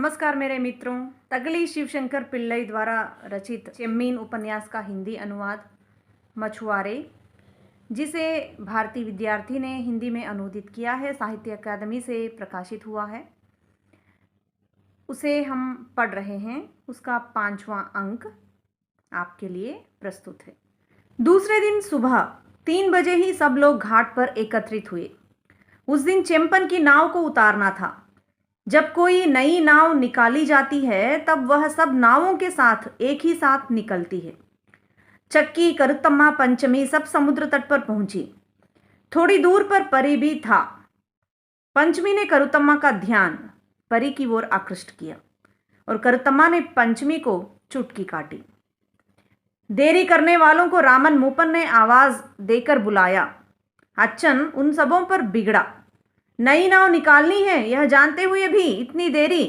नमस्कार मेरे मित्रों। तगली शिवशंकर पिल्लई द्वारा रचित चेम्मीन उपन्यास का हिंदी अनुवाद मछुआरे, जिसे भारतीय विद्यार्थी ने हिंदी में अनुदित किया है, साहित्य अकादमी से प्रकाशित हुआ है, उसे हम पढ़ रहे हैं। उसका 5वां अंक आपके लिए प्रस्तुत है। दूसरे दिन सुबह 3 बजे ही सब लोग घाट पर एकत्रित हुए। उस दिन चेम्पन की नाव को उतारना था। जब कोई नई नाव निकाली जाती है तब वह सब नावों के साथ एक ही साथ निकलती है। चक्की, करुतम्मा, पंचमी सब समुद्र तट पर पहुंची। थोड़ी दूर पर परी भी था। पंचमी ने करुतम्मा का ध्यान परी की ओर आकृष्ट किया और करुतम्मा ने पंचमी को चुटकी काटी। देरी करने वालों को रामन मूपन ने आवाज देकर बुलाया। अच्छन उन सबों पर बिगड़ा। नई नाव निकालनी है, यह जानते हुए भी इतनी देरी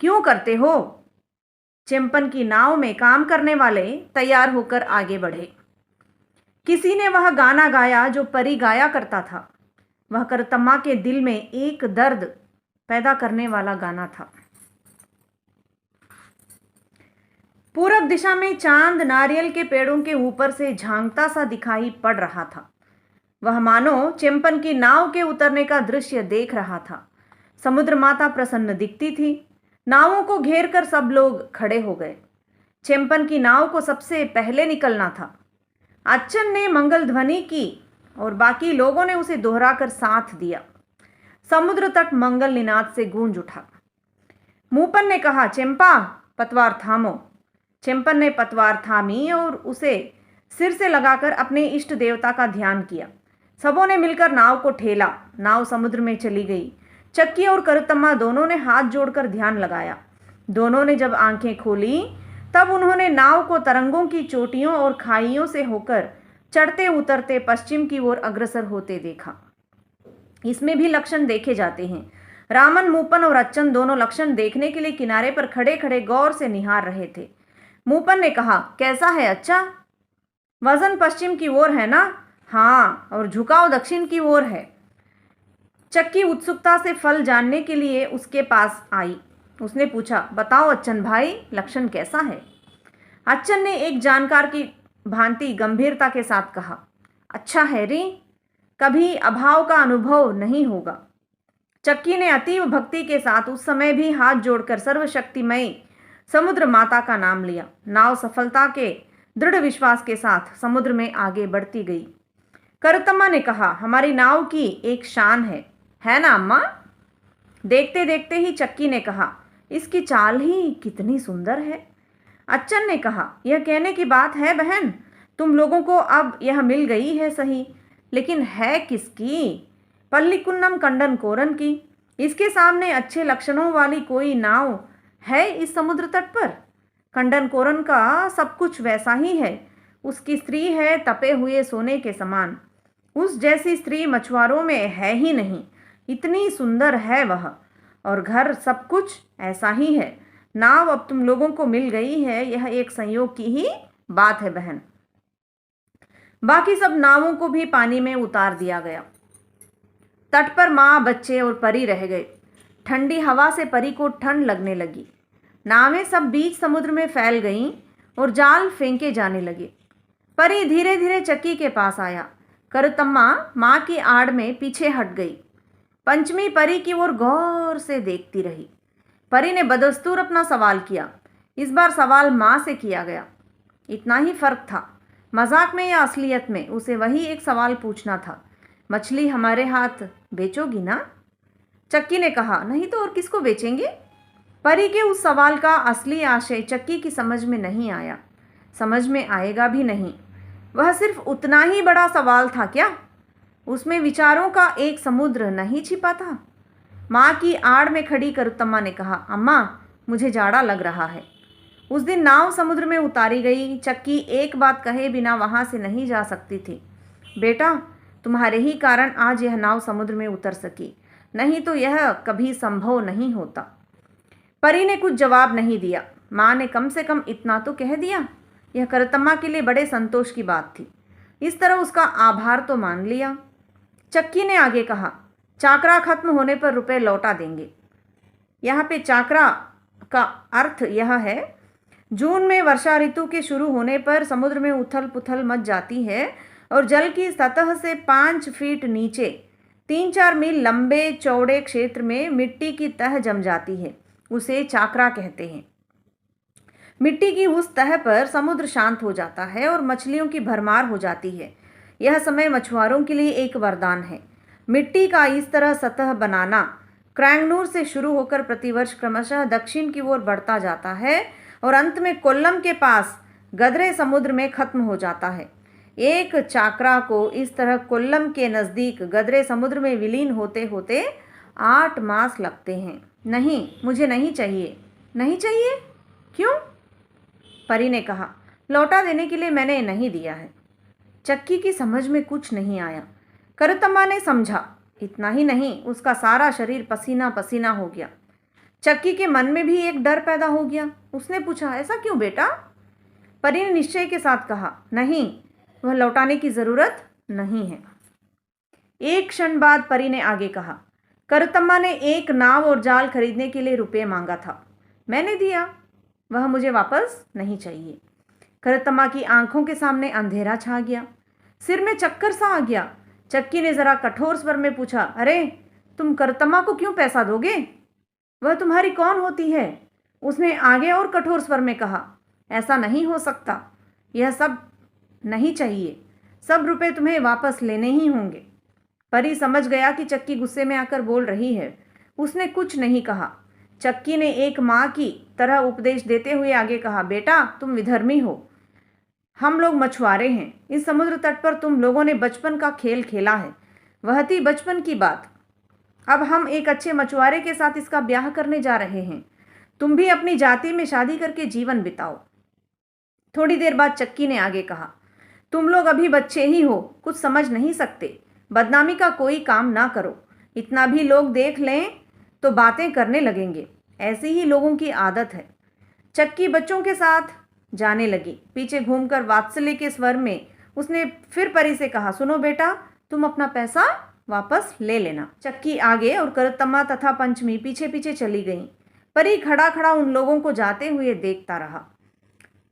क्यों करते हो? चेम्पन की नाव में काम करने वाले तैयार होकर आगे बढ़े। किसी ने वह गाना गाया जो परी गाया करता था। वह करतम्मा के दिल में एक दर्द पैदा करने वाला गाना था। पूरब दिशा में चांद नारियल के पेड़ों के ऊपर से झांकता सा दिखाई पड़ रहा था। वह मानो चेम्पन की नाव के उतरने का दृश्य देख रहा था। समुद्र माता प्रसन्न दिखती थी। नावों को घेर कर सब लोग खड़े हो गए। चेम्पन की नाव को सबसे पहले निकलना था। अच्छन ने मंगल ध्वनि की और बाकी लोगों ने उसे दोहराकर साथ दिया। समुद्र तट मंगल निनाद से गूंज उठा। मूपन ने कहा, चेम्पा पतवार थामो। चेम्पन ने पतवार थामी और उसे सिर से लगाकर अपने इष्ट देवता का ध्यान किया। सबों ने मिलकर नाव को ठेला। नाव समुद्र में चली गई। चक्की और करुतम्मा दोनों ने हाथ जोड़कर ध्यान लगाया। दोनों ने जब आंखें खोली तब उन्होंने नाव को तरंगों की चोटियों और खाइयों से होकर चढ़ते उतरते पश्चिम की ओर अग्रसर होते देखा। इसमें भी लक्षण देखे जाते हैं। रामन, मूपन और अच्छन दोनों लक्षण देखने के लिए किनारे पर खड़े खड़े गौर से निहार रहे थे। मूपन ने कहा, कैसा है अच्छा? वजन पश्चिम की ओर है ना? हाँ, और झुकाव दक्षिण की ओर है। चक्की उत्सुकता से फल जानने के लिए उसके पास आई। उसने पूछा, बताओ अच्छन भाई, लक्षण कैसा है? अच्छन ने एक जानकार की भांति गंभीरता के साथ कहा, अच्छा है रे, कभी अभाव का अनुभव नहीं होगा। चक्की ने अतीव भक्ति के साथ उस समय भी हाथ जोड़कर सर्वशक्तिमयी समुद्र माता का नाम लिया। नाव सफलता के दृढ़ विश्वास के साथ समुद्र में आगे बढ़ती गई। करुतम्मा ने कहा, हमारी नाव की एक शान है ना अम्मा? देखते देखते ही चक्की ने कहा, इसकी चाल ही कितनी सुंदर है। अच्छन ने कहा, यह कहने की बात है बहन, तुम लोगों को अब यह मिल गई है सही, लेकिन है किसकी? पल्लीकुन्नम कंडन कोरन की। इसके सामने अच्छे लक्षणों वाली कोई नाव है इस समुद्र तट पर? कंडन कोरन का सब कुछ वैसा ही है। उसकी स्त्री है तपे हुए सोने के समान। उस जैसी स्त्री मछुआरों में है ही नहीं। इतनी सुंदर है वह, और घर सब कुछ ऐसा ही है। नाव अब तुम लोगों को मिल गई है, यह एक संयोग की ही बात है बहन। बाकी सब नावों को भी पानी में उतार दिया गया। तट पर माँ, बच्चे और परी रह गए। ठंडी हवा से परी को ठंड लगने लगी। नावें सब बीच समुद्र में फैल गईं और जाल फेंके जाने लगे। परी धीरे धीरे चक्की के पास आया। करुतम्मा माँ की आड़ में पीछे हट गई। पंचमी परी की ओर गौर से देखती रही। परी ने बदस्तूर अपना सवाल किया। इस बार सवाल माँ से किया गया। इतना ही फर्क था, मजाक में या असलियत में उसे वही एक सवाल पूछना था, मछली हमारे हाथ बेचोगी ना? चक्की ने कहा, नहीं तो और किसको बेचेंगे? परी के उस सवाल का असली आशय चक्की की समझ में नहीं आया, समझ में आएगा भी नहीं। वह सिर्फ उतना ही बड़ा सवाल था क्या? उसमें विचारों का एक समुद्र नहीं छिपा था? माँ की आड़ में खड़ी करुतम्मा ने कहा, अम्मा मुझे जाड़ा लग रहा है। उस दिन नाव समुद्र में उतारी गई। चक्की एक बात कहे बिना वहाँ से नहीं जा सकती थी। बेटा, तुम्हारे ही कारण आज यह नाव समुद्र में उतर सकी, नहीं तो यह कभी संभव नहीं होता। परी ने कुछ जवाब नहीं दिया। माँ ने कम से कम इतना तो कह दिया। यह करुतम्मा के लिए बड़े संतोष की बात थी। इस तरह उसका आभार तो मान लिया। चक्की ने आगे कहा, चाकरा खत्म होने पर रुपए लौटा देंगे। यहाँ पे चाकरा का अर्थ यह है, जून में वर्षा ऋतु के शुरू होने पर समुद्र में उथल पुथल मच जाती है और जल की सतह से 5 फीट नीचे 3-4 मील लंबे चौड़े क्षेत्र में मिट्टी की तह जम जाती है। उसे चाकरा कहते हैं। मिट्टी की उस तह पर समुद्र शांत हो जाता है और मछलियों की भरमार हो जाती है। यह समय मछुआरों के लिए एक वरदान है। मिट्टी का इस तरह सतह बनाना क्रैंगनूर से शुरू होकर प्रतिवर्ष क्रमशः दक्षिण की ओर बढ़ता जाता है और अंत में कोल्लम के पास गदरे समुद्र में खत्म हो जाता है। एक चाकरा को इस तरह कोल्लम के नज़दीक गदरे समुद्र में विलीन होते होते 8 मास लगते हैं। नहीं, मुझे नहीं चाहिए। नहीं चाहिए? क्यों? परी ने कहा। लौटा देने के लिए मैंने नहीं दिया है। चक्की की समझ में कुछ नहीं आया। करतम्मा ने समझा। इतना ही नहीं, उसका सारा शरीर पसीना पसीना हो गया। चक्की के मन में भी एक डर पैदा हो गया। उसने पूछा, ऐसा क्यों बेटा? परी ने निश्चय के साथ कहा, नहीं, वह लौटाने की जरूरत नहीं है। एक क्षण बाद परी ने आगे कहा, करतम्मा ने एक नाव और जाल खरीदने के लिए रुपए मांगा था। मैंने दिया। वह मुझे वापस नहीं चाहिए। करतम्मा की आंखों के सामने अंधेरा छा गया। सिर में चक्कर सा आ गया। चक्की ने जरा कठोर स्वर में पूछा, अरे तुम करतम्मा को क्यों पैसा दोगे? वह तुम्हारी कौन होती है? उसने आगे और कठोर स्वर में कहा, ऐसा नहीं हो सकता। यह सब नहीं चाहिए। सब रुपए तुम्हें वापस लेने ही होंगे। परी समझ गया कि चक्की गुस्से में आकर बोल रही है। उसने कुछ नहीं कहा। चक्की ने एक माँ की तरह उपदेश देते हुए आगे कहा, बेटा तुम विधर्मी हो। हम लोग मछुआरे हैं। इस समुद्र तट पर तुम लोगों ने बचपन का खेल खेला है। वह थी बचपन की बात। अब हम एक अच्छे मछुआरे के साथ इसका ब्याह करने जा रहे हैं। तुम भी अपनी जाति में शादी करके जीवन बिताओ। थोड़ी देर बाद चक्की ने आगे कहा, तुम लोग अभी बच्चे ही हो, कुछ समझ नहीं सकते। बदनामी का कोई काम ना करो। इतना भी लोग देख लें तो बातें करने लगेंगे। ऐसी ही लोगों की आदत है। चक्की बच्चों के साथ जाने लगी। पीछे घूमकर वात्सल्य के स्वर में उसने फिर परी से कहा, सुनो बेटा, तुम अपना पैसा वापस ले लेना। चक्की आगे और करतम्मा तथा पंचमी पीछे पीछे चली गईं। परी खड़ा खड़ा उन लोगों को जाते हुए देखता रहा।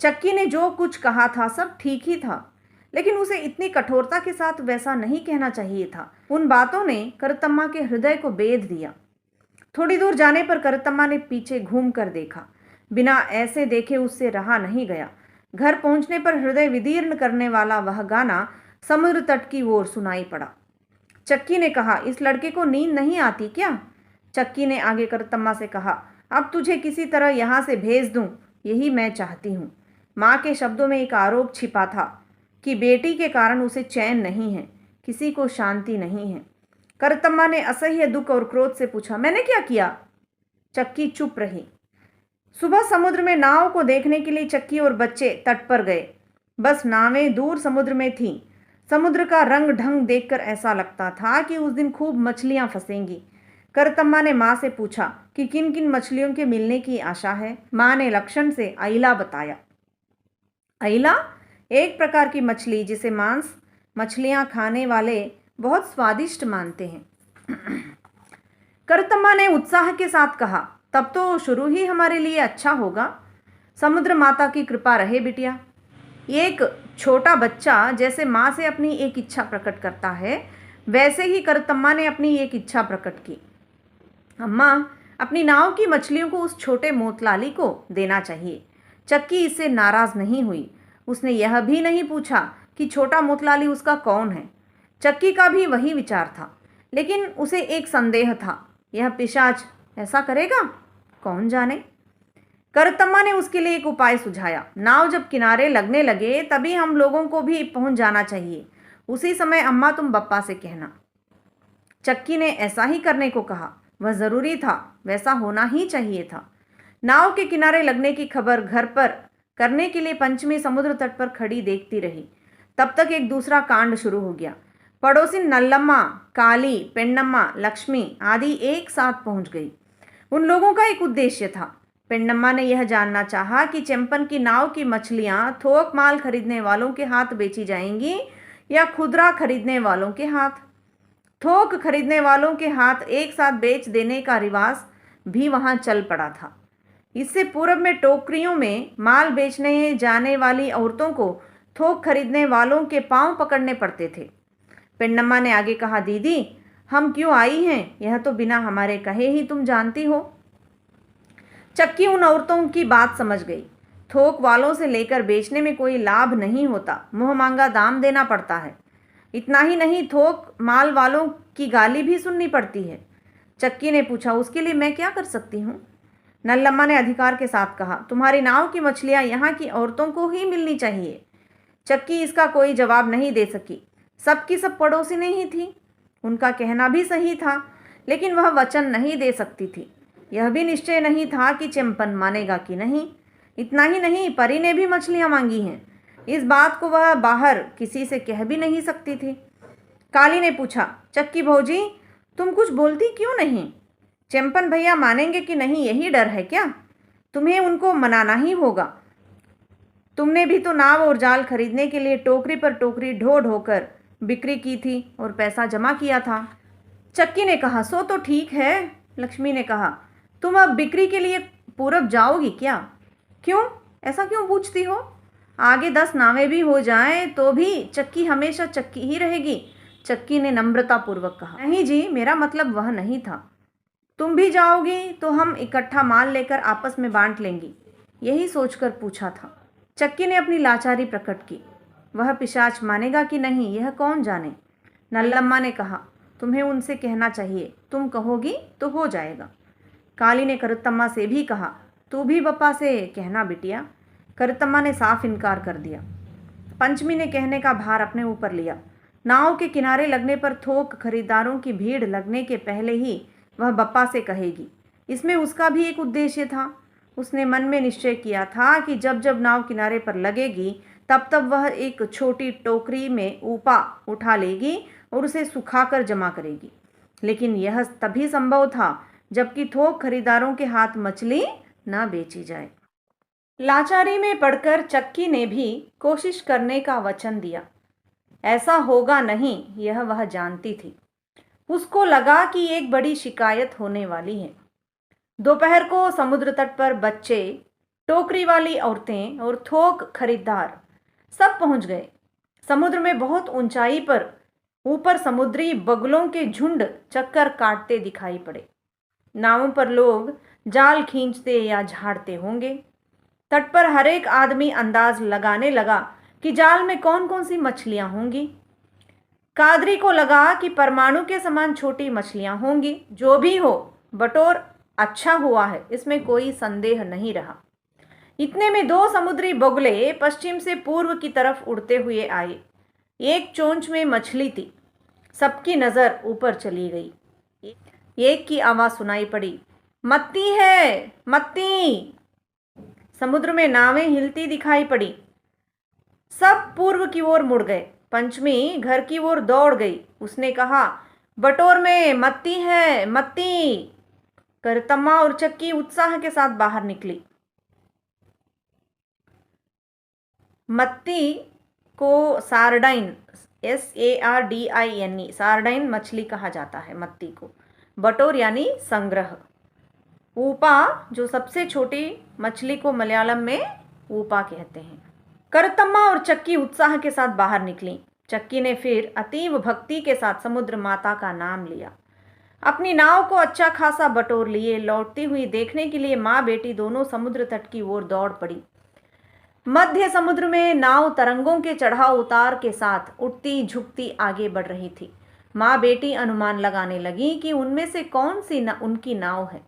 चक्की ने जो कुछ कहा था सब ठीक ही था, लेकिन उसे इतनी कठोरता के साथ वैसा नहीं कहना चाहिए था। उन बातों ने करतम्मा के हृदय को बेध दिया। थोड़ी दूर जाने पर करतम्मा ने पीछे घूम कर देखा। बिना ऐसे देखे उससे रहा नहीं गया। घर पहुंचने पर हृदय विदीर्ण करने वाला वह गाना समुद्र तट की ओर सुनाई पड़ा। चक्की ने कहा, इस लड़के को नींद नहीं आती क्या? चक्की ने आगे करतम्मा से कहा, अब तुझे किसी तरह यहाँ से भेज दूं, यही मैं चाहती हूँ। माँ के शब्दों में एक आरोप छिपा था कि बेटी के कारण उसे चैन नहीं है, किसी को शांति नहीं है। करतम्मा ने असह्य दुख और क्रोध से पूछा, मैंने क्या किया? चक्की चुप रही। सुबह समुद्र में नाव को देखने के लिए चक्की और बच्चे तट पर गए। बस नावें दूर समुद्र में थीं। समुद्र का रंग ढंग देखकर ऐसा लगता था कि उस दिन खूब मछलियां फंसेंगी। करतम्मा ने माँ से पूछा कि किन किन मछलियों के मिलने की आशा है। माँ ने लक्षण से अइला बताया। अइला एक प्रकार की मछली जिसे मांस मछलियां खाने वाले बहुत स्वादिष्ट मानते हैं। करतम्मा ने उत्साह के साथ कहा, तब तो शुरू ही हमारे लिए अच्छा होगा। समुद्र माता की कृपा रहे बिटिया। एक छोटा बच्चा जैसे माँ से अपनी एक इच्छा प्रकट करता है, वैसे ही करतम्मा ने अपनी एक इच्छा प्रकट की। अम्मा, अपनी नाव की मछलियों को उस छोटे मोतलाली को देना चाहिए। चक्की इससे नाराज नहीं हुई। उसने यह भी नहीं पूछा कि छोटा मोतलाली उसका कौन है। चक्की का भी वही विचार था, लेकिन उसे एक संदेह था, यह पिशाच ऐसा करेगा? कौन जाने। करतम्मा ने उसके लिए एक उपाय सुझाया। नाव जब किनारे लगने लगे तभी हम लोगों को भी पहुंच जाना चाहिए। उसी समय अम्मा तुम बप्पा से कहना। चक्की ने ऐसा ही करने को कहा। वह जरूरी था, वैसा होना ही चाहिए था। नाव के किनारे लगने की खबर घर पर करने के लिए पंचमी समुद्र तट पर खड़ी देखती रही। तब तक एक दूसरा कांड शुरू हो गया। पड़ोसी नल्लम्मा, काली, पेन्नम्मा, लक्ष्मी आदि एक साथ पहुंच गई। उन लोगों का एक उद्देश्य था। पेन्नम्मा ने यह जानना चाहा कि चेम्पन की नाव की मछलियां थोक माल खरीदने वालों के हाथ बेची जाएंगी या खुदरा खरीदने वालों के हाथ। थोक खरीदने वालों के हाथ एक साथ बेच देने का रिवाज भी वहां चल पड़ा था। इससे पूर्व में टोकरियों में माल बेचने जाने वाली औरतों को थोक खरीदने वालों के पांव पकड़ने पड़ते थे। पेन्नम्मा ने आगे कहा, दीदी हम क्यों आई हैं यह तो बिना हमारे कहे ही तुम जानती हो। चक्की उन औरतों की बात समझ गई। थोक वालों से लेकर बेचने में कोई लाभ नहीं होता, मुंह मांगा दाम देना पड़ता है। इतना ही नहीं, थोक माल वालों की गाली भी सुननी पड़ती है। चक्की ने पूछा, उसके लिए मैं क्या कर सकती हूँ? नल्लम्मा ने अधिकार के साथ कहा, तुम्हारी नाव की मछलियाँ यहाँ की औरतों को ही मिलनी चाहिए। चक्की इसका कोई जवाब नहीं दे सकी। सबकी सब पड़ोसी नहीं थी। उनका कहना भी सही था, लेकिन वह वचन नहीं दे सकती थी। यह भी निश्चय नहीं था कि चेम्पन मानेगा कि नहीं। इतना ही नहीं, परी ने भी मछलियाँ मांगी हैं। इस बात को वह बाहर किसी से कह भी नहीं सकती थी। काली ने पूछा, चक्की भौजी तुम कुछ बोलती क्यों नहीं? चेम्पन भैया मानेंगे कि नहीं यही डर है क्या? तुम्हें उनको मनाना ही होगा। तुमने भी तो नाव और जाल खरीदने के लिए टोकरी पर टोकरी ढो ढोकर बिक्री की थी और पैसा जमा किया था। चक्की ने कहा, सो तो ठीक है। लक्ष्मी ने कहा, तुम अब बिक्री के लिए पूरब जाओगी क्या? क्यों? ऐसा क्यों पूछती हो? आगे 10 नावें भी हो जाएं तो भी चक्की हमेशा चक्की ही रहेगी। चक्की ने नम्रतापूर्वक कहा, नहीं जी, मेरा मतलब वह नहीं था। तुम भी जाओगी तो हम इकट्ठा माल लेकर आपस में बांट लेंगी, यही सोचकर पूछा था। चक्की ने अपनी लाचारी प्रकट की। वह पिशाच मानेगा कि नहीं यह कौन जाने। नल्लम्मा ने कहा, तुम्हें उनसे कहना चाहिए, तुम कहोगी तो हो जाएगा। काली ने करुत्तम्मा से भी कहा, तू भी बप्पा से कहना बिटिया। करुत्तम्मा ने साफ इनकार कर दिया। पंचमी ने कहने का भार अपने ऊपर लिया। नाव के किनारे लगने पर थोक खरीदारों की भीड़ लगने के पहले ही वह बप्पा से कहेगी। इसमें उसका भी एक उद्देश्य था। उसने मन में निश्चय किया था कि जब जब नाव किनारे पर लगेगी तब तब वह एक छोटी टोकरी में ऊपा उठा लेगी और उसे सुखाकर जमा करेगी। लेकिन यह तभी संभव था जबकि थोक खरीदारों के हाथ मछली न बेची जाए। लाचारी में पड़कर चक्की ने भी कोशिश करने का वचन दिया। ऐसा होगा नहीं यह वह जानती थी। उसको लगा कि एक बड़ी शिकायत होने वाली है। दोपहर को समुद्र तट पर बच्चे, टोकरी वाली औरतें और थोक खरीदार सब पहुंच गए। समुद्र में बहुत ऊंचाई पर ऊपर समुद्री बगुलों के झुंड चक्कर काटते दिखाई पड़े। नावों पर लोग जाल खींचते या झाड़ते होंगे। तट पर हर एक आदमी अंदाज लगाने लगा कि जाल में कौन कौन सी मछलियां होंगी। कादरी को लगा कि परमाणु के समान छोटी मछलियां होंगी। जो भी हो, बटोर अच्छा हुआ है, इसमें कोई संदेह नहीं रहा। इतने में 2 समुद्री बगुले पश्चिम से पूर्व की तरफ उड़ते हुए आए। एक चोंच में मछली थी। सबकी नजर ऊपर चली गई। एक की आवाज सुनाई पड़ी, मत्ती है, मत्ती। समुद्र में नावें हिलती दिखाई पड़ी। सब पूर्व की ओर मुड़ गए। पंचमी घर की ओर दौड़ गई। उसने कहा, बटोर में मत्ती है, मत्ती। करतम्मा और चक्की उत्साह के साथ बाहर निकली। मत्ती को सारडाइन, SARDINE, सारडाइन मछली कहा जाता है मत्ती को। बटोर यानी संग्रह। ऊपा, जो सबसे छोटी मछली को मलयालम में ऊपा कहते हैं। करतम्मा और चक्की उत्साह के साथ बाहर निकली। चक्की ने फिर अतीव भक्ति के साथ समुद्र माता का नाम लिया। अपनी नाव को अच्छा खासा बटोर लिए लौटती हुई देखने के लिए माँ बेटी दोनों समुद्र तट की ओर दौड़ पड़ी। मध्य समुद्र में नाव तरंगों के चढ़ाव उतार के साथ उठती झुकती आगे बढ़ रही थी। माँ बेटी अनुमान लगाने लगी कि उनमें से कौन सी उनकी नाव है।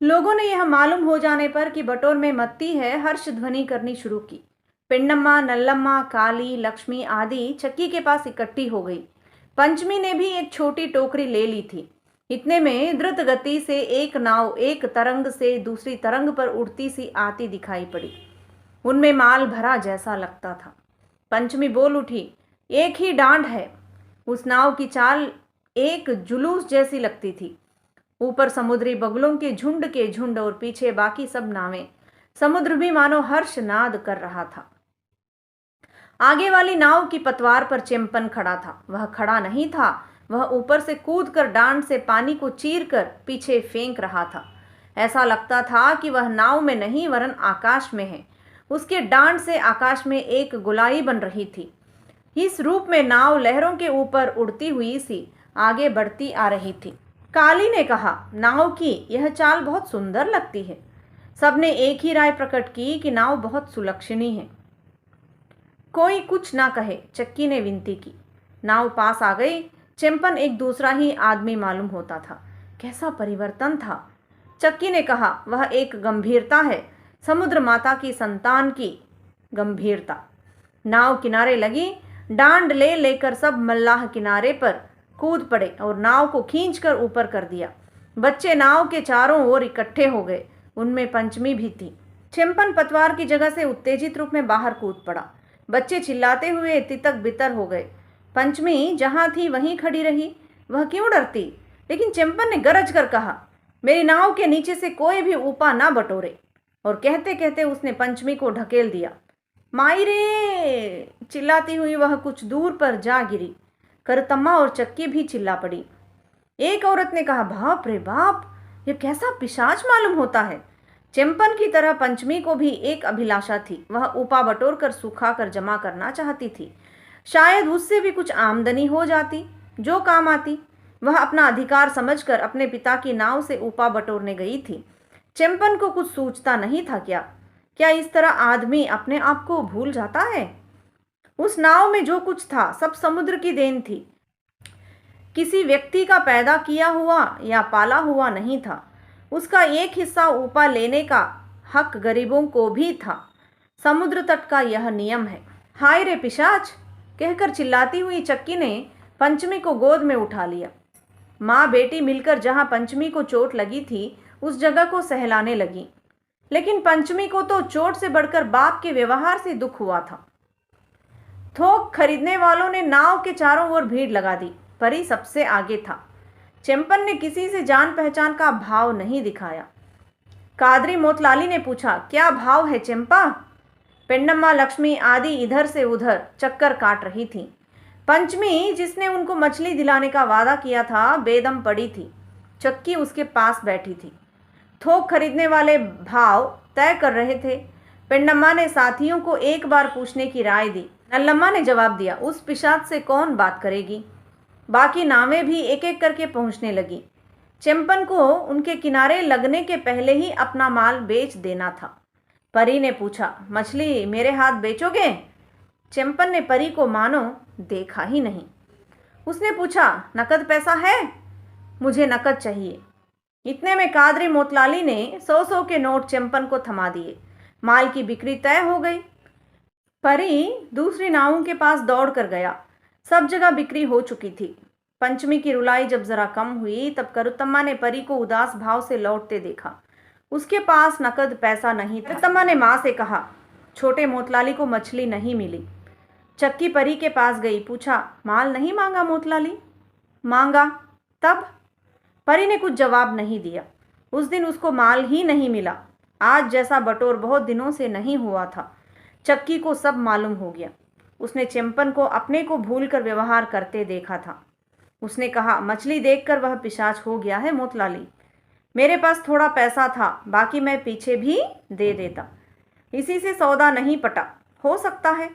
लोगों ने यह मालूम हो जाने पर कि बटोर में मत्ती है, हर्ष ध्वनि करनी शुरू की। पिंडम्मा, नल्लम्मा, काली, लक्ष्मी आदि चक्की के पास इकट्ठी हो गई। पंचमी ने भी एक छोटी टोकरी ले ली थी। इतने में द्रुत गति से एक नाव एक तरंग से दूसरी तरंग पर उड़ती सी आती दिखाई पड़ी। उनमें माल भरा जैसा लगता था। पंचमी बोल उठी, एक ही डांड है। उस नाव की चाल एक जुलूस जैसी लगती थी। ऊपर समुद्री बगुलों के झुंड और पीछे बाकी सब नावें। समुद्र भी मानो हर्षनाद कर रहा था। आगे वाली नाव की पतवार पर चेम्पन खड़ा था। वह खड़ा नहीं था, वह ऊपर से कूदकर डांड से पानी को चीरकर पीछे फेंक रहा था। ऐसा लगता था कि वह नाव में नहीं वरन आकाश में है। उसके डांड से आकाश में एक गोलाई बन रही थी। इस रूप में नाव लहरों के ऊपर उड़ती हुई सी आगे बढ़ती आ रही थी। काली ने कहा, नाव की यह चाल बहुत सुंदर लगती है। सबने एक ही राय प्रकट की कि नाव बहुत सुलक्षणी है। कोई कुछ ना कहे, चक्की ने विनती की। नाव पास आ गई। चेम्पन एक दूसरा ही आदमी मालूम होता था। कैसा परिवर्तन था। चक्की ने कहा, वह एक गंभीरता है, समुद्र माता की संतान की गंभीरता। नाव किनारे लगी। डांड ले लेकर सब मल्लाह किनारे पर कूद पड़े और नाव को खींचकर ऊपर कर दिया। बच्चे नाव के चारों ओर इकट्ठे हो गए। उनमें पंचमी भी थी। चेम्पन पतवार की जगह से उत्तेजित रूप में बाहर कूद पड़ा। बच्चे चिल्लाते हुए तितक बितर हो गए। पंचमी जहां थी वहीं खड़ी रही। वह क्यों डरती? लेकिन चेम्पन ने गरज कर कहा, मेरी नाव के नीचे से कोई भी ऊपा ना बटोरे। और कहते कहते उसने पंचमी को ढकेल दिया। माई रे! चिल्लाती हुई वह कुछ दूर पर जा गिरी। करतम्मा और चक्की भी चिल्ला पड़ी। एक औरत ने कहा, बाप रे बाप, यह कैसा पिशाच मालूम होता है। चेम्पन की तरह पंचमी को भी एक अभिलाषा थी। वह ऊपा बटोर कर सूखा कर जमा करना चाहती थी। शायद उससे भी कुछ आमदनी हो जाती, जो काम आती। वह अपना अधिकार समझकर अपने पिता की नाव से ऊपा बटोरने गई थी। चेम्पन को कुछ सूझता नहीं था। क्या इस तरह आदमी अपने आप को भूल जाता है? उस नाव में जो कुछ था सब समुद्र की देन थी। किसी व्यक्ति का पैदा किया हुआ या पाला हुआ नहीं था। उसका एक हिस्सा ऊपा लेने का हक गरीबों को भी था। समुद्र तट का यह नियम है। हाय रे पिशाच! कहकर चिल्लाती हुई चक्की ने पंचमी को गोद में उठा लिया। माँ बेटी मिलकर जहां पंचमी को चोट लगी थी उस जगह को सहलाने लगी। लेकिन पंचमी को तो चोट से बढ़कर बाप के व्यवहार से दुख हुआ था। थोक खरीदने वालों ने नाव के चारों ओर भीड़ लगा दी। परी सबसे आगे था। चेम्पन ने किसी से जान पहचान का भाव नहीं दिखाया। कादरी मोतलाली ने पूछा, क्या भाव है चेम्पा? पेन्नम्मा लक्ष्मी आदि इधर से उधर चक्कर काट रही थी। पंचमी, जिसने उनको मछली दिलाने का वादा किया था, बेदम पड़ी थी। चक्की उसके पास बैठी थी। थोक खरीदने वाले भाव तय कर रहे थे। पेन्नम्मा ने साथियों को एक बार पूछने की राय दी। नल्लम्मा ने जवाब दिया, उस पिशाच से कौन बात करेगी। बाकी नावें भी एक एक करके पहुंचने लगी। चेम्पन को उनके किनारे लगने के पहले ही अपना माल बेच देना था। परी ने पूछा, मछली मेरे हाथ बेचोगे? चेम्पन ने परी को मानो देखा ही नहीं। उसने पूछा, नकद पैसा है? मुझे नकद चाहिए। इतने में कादरी मोतलाली ने 100 के नोट चेम्पन को थमा दिए। माल की बिक्री तय हो गई। परी दूसरी नावों के पास दौड़ कर गया। सब जगह बिक्री हो चुकी थी। पंचमी की रुलाई जब जरा कम हुई तब करुतम्मा ने परी को उदास भाव से लौटते देखा। उसके पास नकद पैसा नहीं था। करुतम्मा ने माँ से कहा, छोटे मोतलाली को मछली नहीं मिली। चक्की परी के पास गई। पूछा, माल नहीं मांगा मोतलाली? मांगा। तब? परी ने कुछ जवाब नहीं दिया। उस दिन उसको माल ही नहीं मिला। आज जैसा बटोर बहुत दिनों से नहीं हुआ था। चक्की को सब मालूम हो गया। उसने चेम्पन को अपने को भूलकर व्यवहार करते देखा था। उसने कहा, मछली देखकर वह पिशाच हो गया है मोतलाली। मेरे पास थोड़ा पैसा था, बाकी मैं पीछे भी दे देता। इसी से सौदा नहीं पटा। हो सकता है।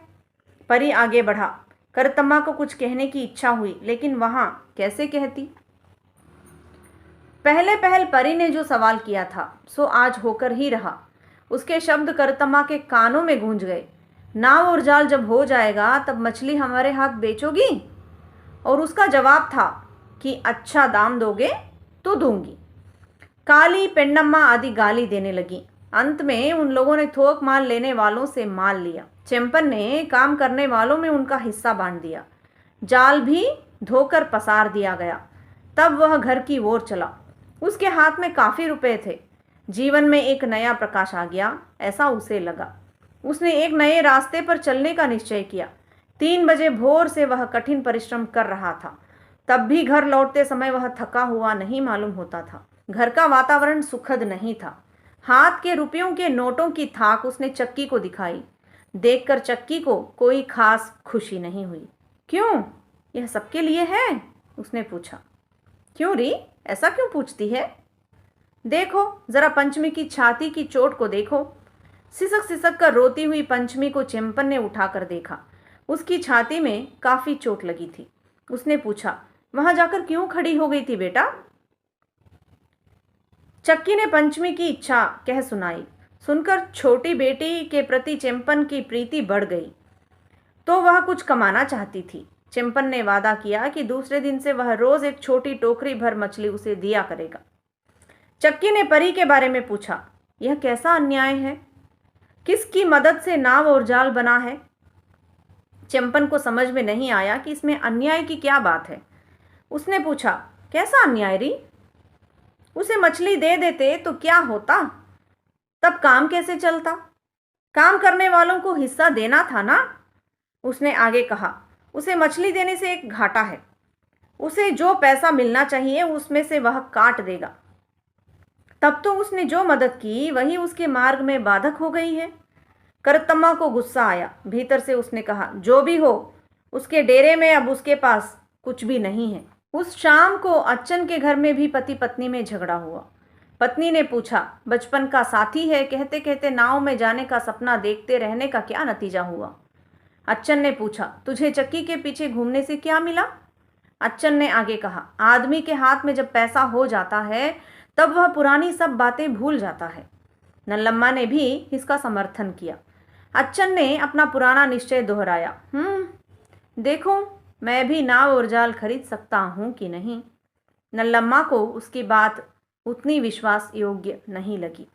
परी आगे बढ़ा। करतम्मा को कुछ कहने की इच्छा हुई, लेकिन वहां कैसे कहती। पहले पहल परी ने जो सवाल किया था सो आज होकर ही रहा। उसके शब्द करतम्मा के कानों में गूंज गए। नाव और जाल जब हो जाएगा तब मछली हमारे हाथ बेचोगी? और उसका जवाब था कि अच्छा दाम दोगे तो दूंगी। काली, पेन्नम्मा आदि गाली देने लगी। अंत में उन लोगों ने थोक माल लेने वालों से माल लिया। चेम्पन ने काम करने वालों में उनका हिस्सा बांट दिया। जाल भी धोकर पसार दिया गया। तब वह घर की ओर चला। उसके हाथ में काफ़ी रुपए थे। जीवन में एक नया प्रकाश आ गया, ऐसा उसे लगा। उसने एक नए रास्ते पर चलने का निश्चय किया। 3 बजे भोर से वह कठिन परिश्रम कर रहा था। तब भी घर लौटते समय वह थका हुआ नहीं मालूम होता था। घर का वातावरण सुखद नहीं था। हाथ के रुपयों के नोटों की थाक उसने चक्की को दिखाई। देखकर चक्की को कोई खास खुशी नहीं हुई। क्यों, यह सबके लिए है? उसने पूछा। क्यों री, ऐसा क्यों पूछती है? देखो जरा पंचमी की छाती की चोट को देखो। सिसक सिसक कर रोती हुई पंचमी को चिंपन ने उठाकर देखा। उसकी छाती में काफी चोट लगी थी। उसने पूछा, वहां जाकर क्यों खड़ी हो गई थी बेटा? चक्की ने पंचमी की इच्छा कह सुनाई। सुनकर छोटी बेटी के प्रति चिंपन की प्रीति बढ़ गई। तो वह कुछ कमाना चाहती थी। चिंपन ने वादा किया कि दूसरे दिन से वह रोज एक छोटी टोकरी भर मछली उसे दिया करेगा। चक्की ने परी के बारे में पूछा, यह कैसा अन्याय है? किसकी मदद से नाव और जाल बना है? चिंपन को समझ में नहीं आया कि इसमें अन्याय की क्या बात है। उसने पूछा, कैसा अन्याय री? उसे मछली दे देते तो क्या होता? तब काम कैसे चलता? काम करने वालों को हिस्सा देना था ना? उसने आगे कहा, उसे मछली देने से एक घाटा है। उसे जो पैसा मिलना चाहिए उसमें से वह काट देगा। तब तो उसने जो मदद की वही उसके मार्ग में बाधक हो गई है। करतम्मा को गुस्सा आया। भीतर से उसने कहा, जो भी हो, उसके डेरे में अब उसके पास कुछ भी नहीं है। उस शाम को अच्चन के घर में भी पति पत्नी में झगड़ा हुआ। पत्नी ने पूछा, बचपन का साथी है कहते कहते नाव में जाने का सपना देखते रहने का क्या नतीजा हुआ? अच्चन ने पूछा, तुझे चक्की के पीछे घूमने से क्या मिला? अच्चन ने आगे कहा, आदमी के हाथ में जब पैसा हो जाता है तब वह पुरानी सब बातें भूल जाता है। नल्लम्मा ने भी इसका समर्थन किया। अच्चन ने अपना पुराना निश्चय दोहराया, देखो मैं भी नाव और जाल खरीद सकता हूं कि नहीं। नल्लम्मा को उसकी बात उतनी विश्वास योग्य नहीं लगी।